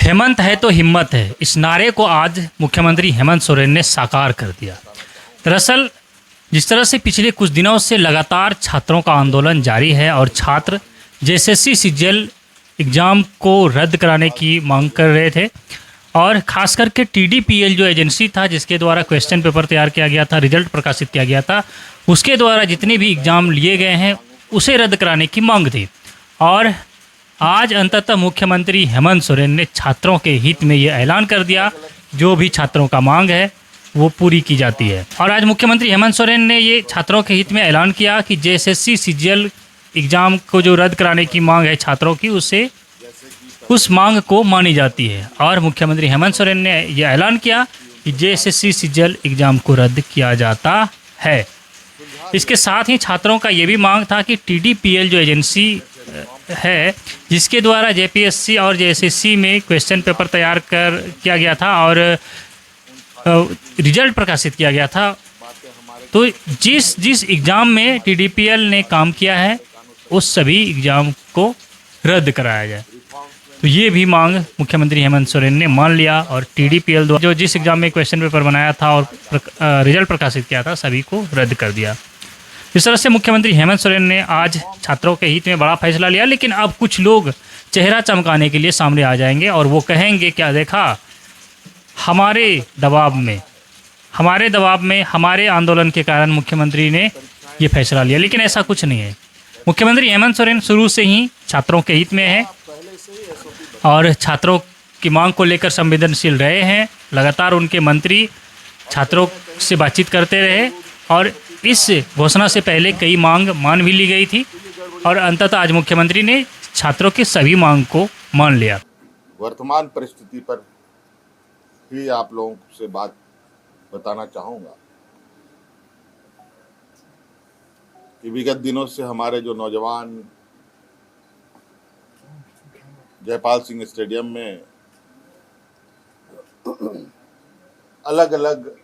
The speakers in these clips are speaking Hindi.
हेमंत है तो हिम्मत है, इस नारे को आज मुख्यमंत्री हेमंत सोरेन ने साकार कर दिया। दरअसल जिस तरह से पिछले कुछ दिनों से लगातार छात्रों का आंदोलन जारी है और छात्र जेएसएससी सीजीएल एग्ज़ाम को रद्द कराने की मांग कर रहे थे और ख़ास करके टीडीपीएल जो एजेंसी था जिसके द्वारा क्वेश्चन पेपर तैयार किया गया था, रिजल्ट प्रकाशित किया गया था, उसके द्वारा जितने भी एग्ज़ाम लिए गए हैं उसे रद्द कराने की मांग थी। और आज अंततः मुख्यमंत्री हेमंत सोरेन ने छात्रों के हित में ये ऐलान कर दिया, जो भी छात्रों का मांग है वो पूरी की जाती है। और आज मुख्यमंत्री हेमंत सोरेन ने ये छात्रों के हित में ऐलान किया कि जेएसएससी सीजीएल एग्ज़ाम को जो रद्द कराने की मांग है छात्रों की, उसे उस मांग को मानी जाती है। और मुख्यमंत्री हेमंत सोरेन ने यह ऐलान किया कि जेएसएससी सीजीएल एग्ज़ाम को रद्द किया जाता है। इसके साथ ही छात्रों का ये भी मांग था कि टीडीपीएल जो एजेंसी है जिसके द्वारा जेपीएससी और जेएसएससी में क्वेश्चन पेपर तैयार किया गया था और रिजल्ट प्रकाशित किया गया था, तो जिस एग्ज़ाम में टीडीपीएल ने काम किया है उस सभी एग्ज़ाम को रद्द कराया जाए। तो ये भी मांग मुख्यमंत्री हेमंत सोरेन ने मान लिया और टीडीपीएल द्वारा जो जिस एग्ज़ाम में क्वेश्चन पेपर बनाया था और रिजल्ट प्रकाशित किया था सभी को रद्द कर दिया। इस तरह से मुख्यमंत्री हेमंत सोरेन ने आज छात्रों के हित में बड़ा फैसला लिया। लेकिन अब कुछ लोग चेहरा चमकाने के लिए सामने आ जाएंगे और वो कहेंगे, क्या देखा, हमारे दबाव में हमारे आंदोलन के कारण मुख्यमंत्री ने ये फैसला लिया। लेकिन ऐसा कुछ नहीं है। मुख्यमंत्री हेमंत सोरेन शुरू से ही छात्रों के हित में है और छात्रों की मांग को लेकर संवेदनशील रहे हैं। लगातार उनके मंत्री छात्रों से बातचीत करते रहे और इस घोषणा से पहले कई मांग मान भी ली गई थी और अंततः आज मुख्यमंत्री ने छात्रों की सभी मांग को मान लिया। वर्तमान परिस्थिति पर ही आप लोगों से बात बताना चाहूँगा कि विगत दिनों से हमारे जो नौजवान जयपाल सिंह स्टेडियम में अलग अलग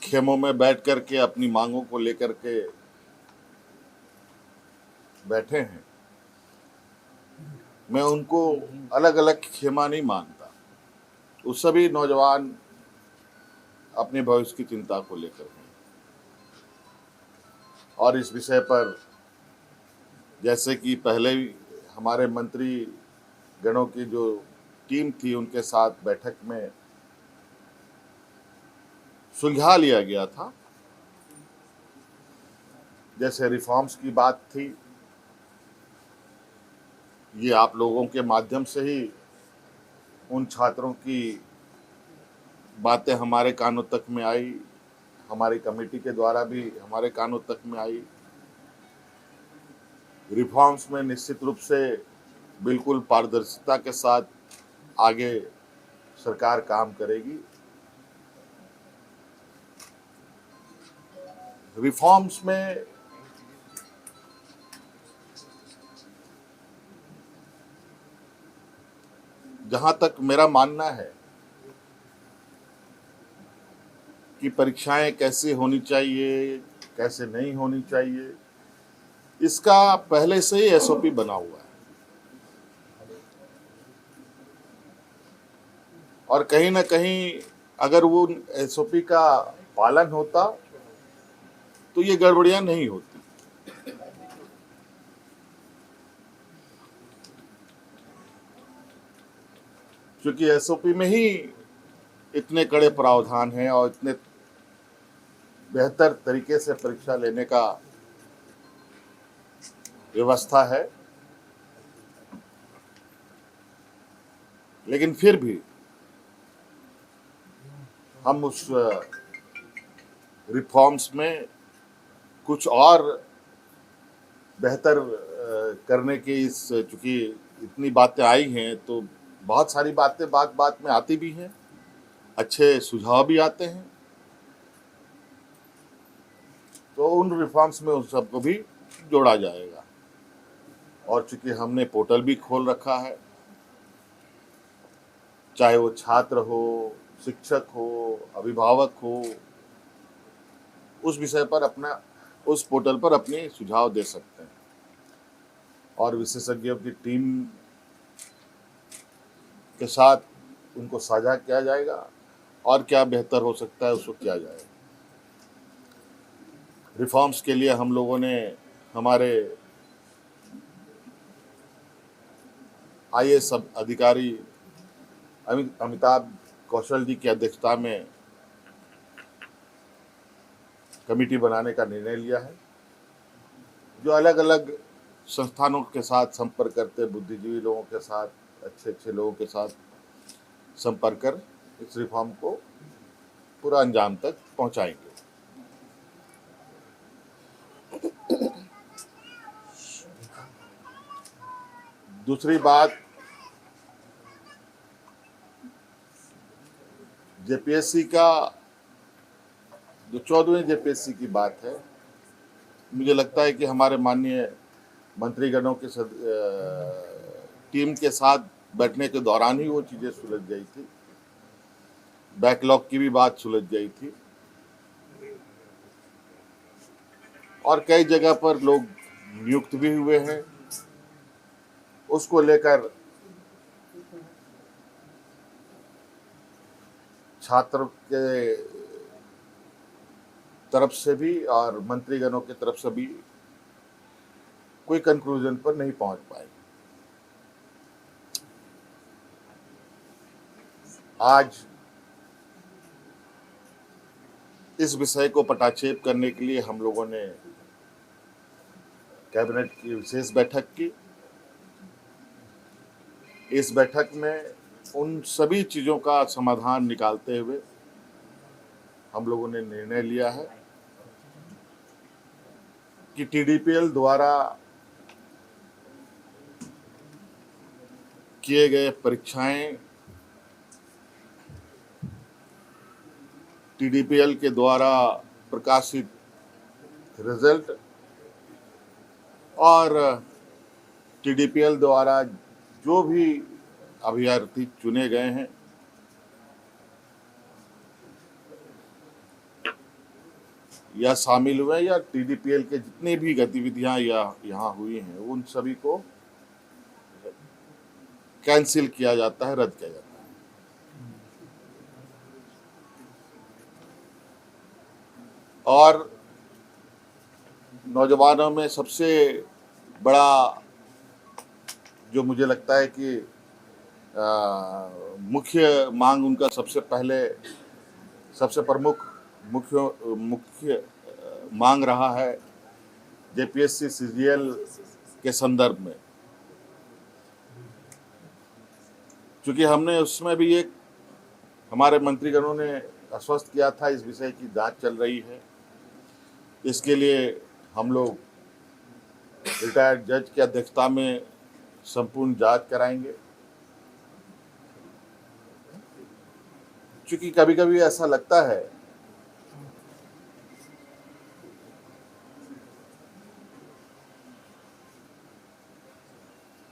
खेमों में बैठ कर के अपनी मांगों को लेकर के बैठे हैं, मैं उनको अलग अलग खेमा नहीं मानता। उस सभी नौजवान अपने भविष्य की चिंता को लेकर हैं और इस विषय पर जैसे कि पहले हमारे मंत्री गणों की जो टीम थी उनके साथ बैठक में सुलझा लिया गया था। जैसे रिफॉर्म्स की बात थी, ये आप लोगों के माध्यम से ही उन छात्रों की बातें हमारे कानों तक में आई, हमारी कमेटी के द्वारा भी हमारे कानों तक में आई। रिफॉर्म्स में निश्चित रूप से बिल्कुल पारदर्शिता के साथ आगे सरकार काम करेगी। रिफॉर्म्स में जहां तक मेरा मानना है कि परीक्षाएं कैसे होनी चाहिए, कैसे नहीं होनी चाहिए, इसका पहले से ही एसओपी बना हुआ है और कहीं ना कहीं अगर वो एसओपी का पालन होता तो ये गड़बड़ियां नहीं होती। क्योंकि एसओपी में ही इतने कड़े प्रावधान हैं और इतने बेहतर तरीके से परीक्षा लेने का व्यवस्था है। लेकिन फिर भी हम उस रिफॉर्म्स में कुछ और बेहतर करने की चूंकि इतनी बातें आई हैं तो बहुत सारी बातें बात बात में आती भी हैं, अच्छे सुझाव भी आते हैं, तो उन रिफॉर्म्स में उन सबको भी जोड़ा जाएगा। और चूंकि हमने पोर्टल भी खोल रखा है, चाहे वो छात्र हो, शिक्षक हो, अभिभावक हो, उस विषय पर उस पोर्टल पर अपने सुझाव दे सकते हैं और विशेषज्ञों की टीम के साथ उनको साझा किया जाएगा और क्या बेहतर हो सकता है उसको किया जाएगा। रिफॉर्म्स के लिए हम लोगों ने हमारे आईएएस अधिकारी अमिताभ कौशल जी की अध्यक्षता में कमेटी बनाने का निर्णय लिया है, जो अलग अलग संस्थानों के साथ संपर्क करते, बुद्धिजीवी लोगों के साथ, अच्छे अच्छे लोगों के साथ संपर्क कर इस रिफॉर्म को पूरा अंजाम तक पहुंचाएंगे। दूसरी बात, जेपीएससी का जो 14वें जेपीएससी की बात है, मुझे लगता है कि हमारे माननीय मंत्रीगणों के टीम के साथ बैठने के दौरान ही वो चीज़ें सुलझ गई थी। बैकलॉग की भी बात सुलझ गई थी और कई जगह पर लोग नियुक्त भी हुए हैं। उसको लेकर छात्र के तरफ से भी और मंत्रीगणों की तरफ से भी कोई कंक्लूजन पर नहीं पहुंच पाए। आज इस विषय को पटाक्षेप करने के लिए हम लोगों ने कैबिनेट की विशेष बैठक की। इस बैठक में उन सभी चीज़ों का समाधान निकालते हुए हम लोगों ने निर्णय लिया है कि टीडीपीएल द्वारा किए गए परीक्षाएं, टीडीपीएल के द्वारा प्रकाशित रिजल्ट और टीडीपीएल द्वारा जो भी अभ्यर्थी चुने गए हैं या शामिल हुए या टीडीपीएल के जितनी भी गतिविधियां यहाँ हुई हैं, उन सभी को कैंसिल किया जाता है, रद्द किया जाता है। और नौजवानों में सबसे बड़ा जो मुझे लगता है कि मुख्य मांग उनका सबसे प्रमुख मुख्य मांग रहा है जेपीएससी सीजीएल के संदर्भ में, क्योंकि हमने उसमें भी एक हमारे मंत्रीगणों ने आश्वस्त किया था, इस विषय की जांच चल रही है। इसके लिए हम लोग रिटायर्ड जज की अध्यक्षता में संपूर्ण जांच कराएंगे, क्योंकि कभी कभी ऐसा लगता है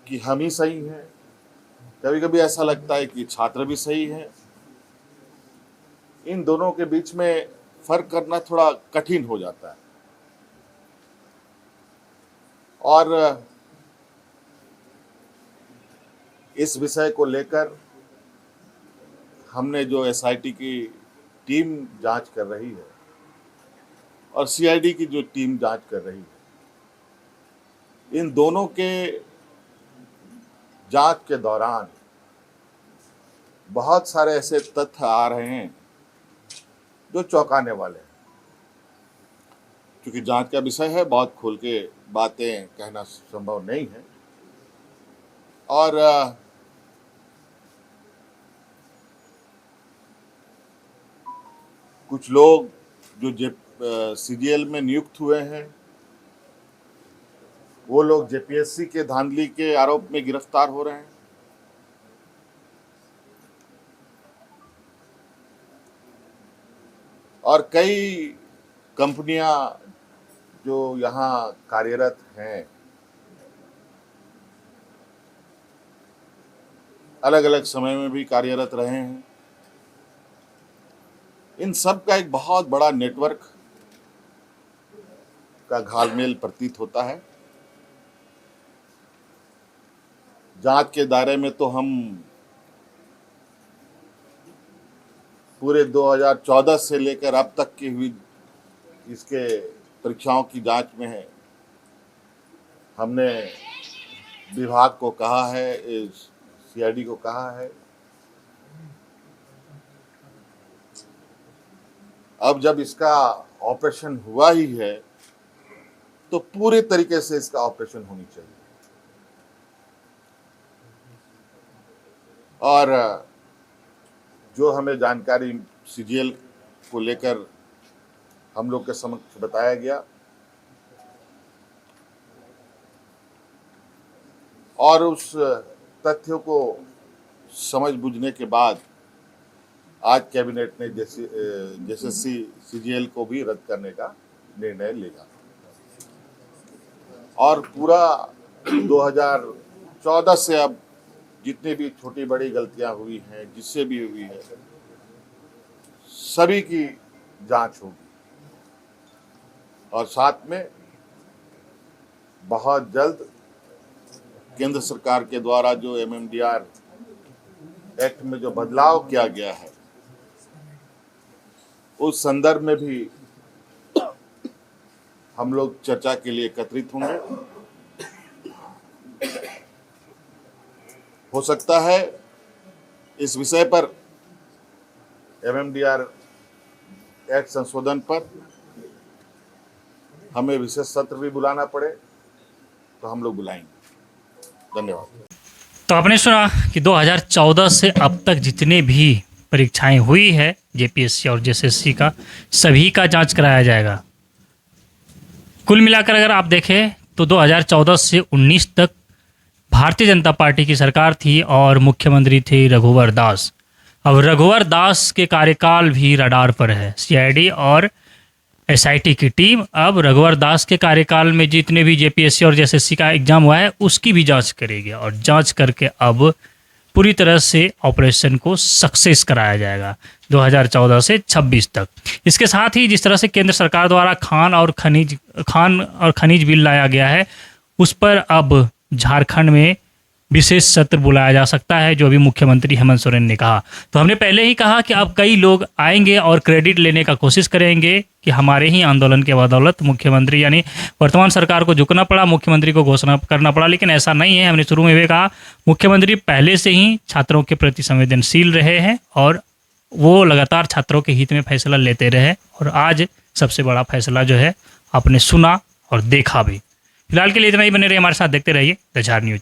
कि हम ही सही हैं, कभी कभी ऐसा लगता है कि छात्र भी सही हैं। इन दोनों के बीच में फर्क करना थोड़ा कठिन हो जाता है और इस विषय को लेकर हमने जो एसआईटी की टीम जांच कर रही है और सीआईडी की जो टीम जांच कर रही है, इन दोनों के जांच के दौरान बहुत सारे ऐसे तथ्य आ रहे हैं जो चौंकाने वाले हैं। क्योंकि जांच का विषय है, बहुत खोल के बातें कहना संभव नहीं है और कुछ लोग जो सीजीएल में नियुक्त हुए हैं, वो लोग जेपीएससी के धांधली के आरोप में गिरफ्तार हो रहे हैं। और कई कंपनियां जो यहाँ कार्यरत हैं, अलग अलग समय में भी कार्यरत रहे हैं, इन सब का एक बहुत बड़ा नेटवर्क का घालमेल प्रतीत होता है। जांच के दायरे में तो हम पूरे 2014 से लेकर अब तक की हुई इसके परीक्षाओं की जांच में है। हमने विभाग को कहा है, सीआईडी को कहा है, अब जब इसका ऑपरेशन हुआ ही है तो पूरे तरीके से इसका ऑपरेशन होनी चाहिए। और जो हमें जानकारी सीजीएल को लेकर हम लोग के समक्ष बताया गया और उस तथ्य को समझ बूझने के बाद आज कैबिनेट ने जेएसएससी सीजीएल को भी रद्द करने का निर्णय लिया और पूरा 2014 से अब जितनी भी छोटी बड़ी गलतियां हुई हैं, जिससे भी हुई है, सभी की जांच होगी और साथ में बहुत जल्द केंद्र सरकार के द्वारा जो एमएमडीआर एक्ट में जो बदलाव किया गया है उस संदर्भ में भी हम लोग चर्चा के लिए एकत्रित होंगे। हो सकता है इस विषय पर एमएमडीआर एक्ट संशोधन पर हमें विशेष सत्र भी बुलाना पड़े तो हम लोग बुलाएंगे। धन्यवाद। तो आपने सुना कि 2014 से अब तक जितने भी परीक्षाएं हुई है जेपीएससी और जेएसएससी का, सभी का जांच कराया जाएगा। कुल मिलाकर अगर आप देखें तो 2014 से 19 तक भारतीय जनता पार्टी की सरकार थी और मुख्यमंत्री थे रघुवर दास। अब रघुवर दास के कार्यकाल भी रडार पर है। सीआईडी और एसआईटी की टीम अब रघुवर दास के कार्यकाल में जितने भी जेपीएससी और जेएसएससी का एग्जाम हुआ है उसकी भी जांच करेगी और जांच करके अब पूरी तरह से ऑपरेशन को सक्सेस कराया जाएगा 2014 से 26 तक। इसके साथ ही जिस तरह से केंद्र सरकार द्वारा खान और खनिज बिल लाया गया है उस पर अब झारखंड में विशेष सत्र बुलाया जा सकता है, जो अभी मुख्यमंत्री हेमंत सोरेन ने कहा। तो हमने पहले ही कहा कि अब कई लोग आएंगे और क्रेडिट लेने का कोशिश करेंगे कि हमारे ही आंदोलन के बदौलत मुख्यमंत्री यानी वर्तमान सरकार को झुकना पड़ा, मुख्यमंत्री को घोषणा करना पड़ा। लेकिन ऐसा नहीं है। हमने शुरू में भी कहा मुख्यमंत्री पहले से ही छात्रों के प्रति संवेदनशील रहे हैं और वो लगातार छात्रों के हित में फैसला लेते रहे और आज सबसे बड़ा फैसला जो है आपने सुना और देखा भी। फिलहाल के लिए इतना ही। बने रहिए हमारे साथ, देखते रहिए द झार न्यूज।